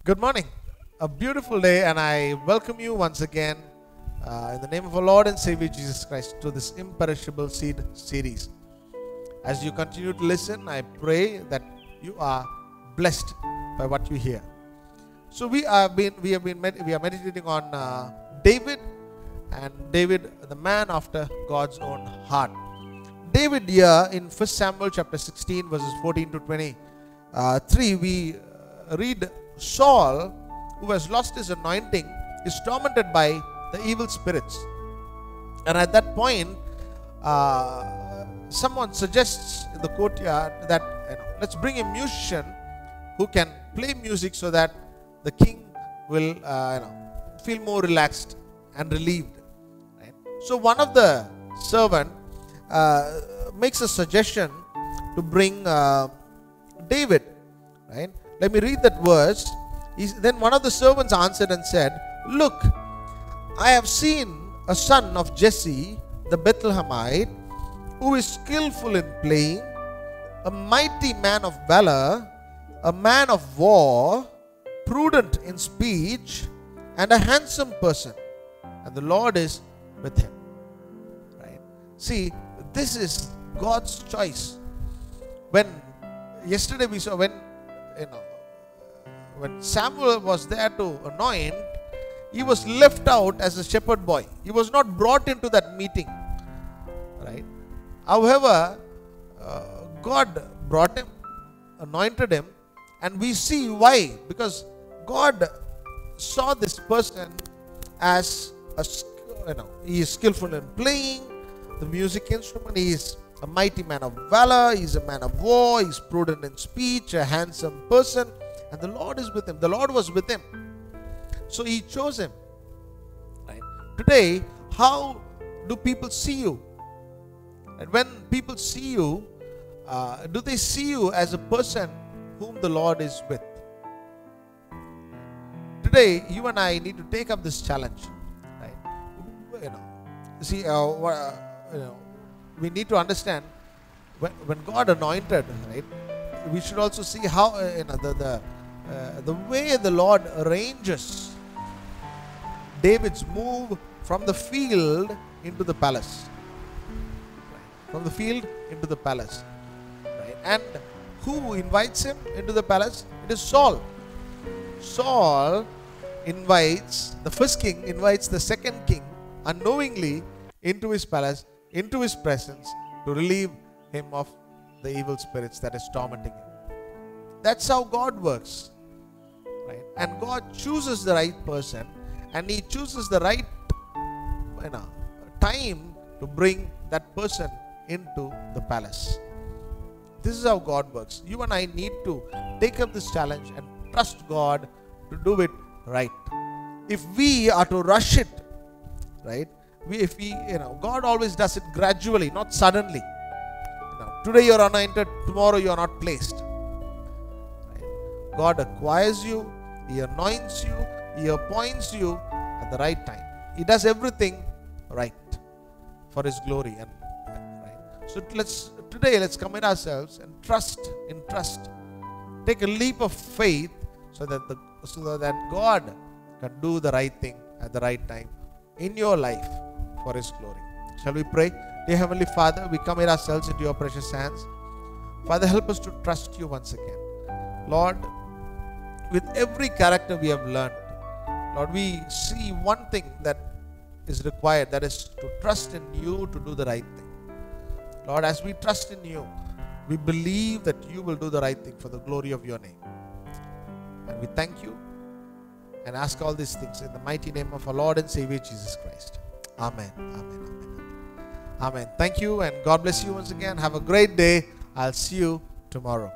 Good morning. A beautiful day, and I welcome you once again in the name of our Lord and Savior Jesus Christ to this imperishable seed series. As you continue to listen, I pray that you are blessed by what you hear. So we are meditating on David, and David, the man after God's own heart. David here in 1 Samuel chapter 16 verses 14 to 23, we read Saul, who has lost his anointing, is tormented by the evil spirits. And at that point, someone suggests in the courtyard that let's bring a musician who can play music so that the king will feel more relaxed and relieved. Right? So one of the servant makes a suggestion to bring David. Right? Let me read that verse. Then one of the servants answered and said, "Look, I have seen a son of Jesse the Bethlehemite, who is skillful in playing, a mighty man of valor, a man of war, prudent in speech, and a handsome person, and the Lord is with him." Right? See, this is God's choice. Yesterday we saw when Samuel was there to anoint, he was left out as a shepherd boy. He was not brought into that meeting. Right? However, God brought him, anointed him, and we see why. Because God saw this person as he is skillful in playing the music instrument. He is a mighty man of valor. He is a man of war. He is prudent in speech, a handsome person. And the Lord is with him. The Lord was with him. So he chose him. Right? Today, how do people see you? And when people see you, do they see you as a person whom the Lord is with? Today, you and I need to take up this challenge. Right? See, we need to understand when God anointed, right? We should also see how the way the Lord arranges David's move from the field into the palace. Right? From the field into the palace. Right? And who invites him into the palace? It is Saul. Saul invites, the first king invites the second king unknowingly into his palace, into his presence, to relieve him of the evil spirits that is tormenting him. That's how God works. Right? And God chooses the right person, and he chooses the right time to bring that person into the palace. This is how God works. You and I need to take up this challenge and trust God to do it right. If we are to rush it, right? God always does it gradually, not suddenly. Today you are anointed, tomorrow you are not placed. Right? God acquires you, he anoints you, he appoints you at the right time. He does everything right for his glory. Right? So let's commit ourselves and trust. Take a leap of faith so that God can do the right thing at the right time in your life for his glory. Shall we pray? Dear Heavenly Father, we commit ourselves into your precious hands. Father, help us to trust you once again. Lord, with every character we have learned, Lord, we see one thing that is required, that is to trust in you to do the right thing. Lord, as we trust in you, we believe that you will do the right thing for the glory of your name. And we thank you and ask all these things in the mighty name of our Lord and Savior Jesus Christ. Amen. Amen. Thank you, and God bless you once again. Have a great day. I'll see you tomorrow.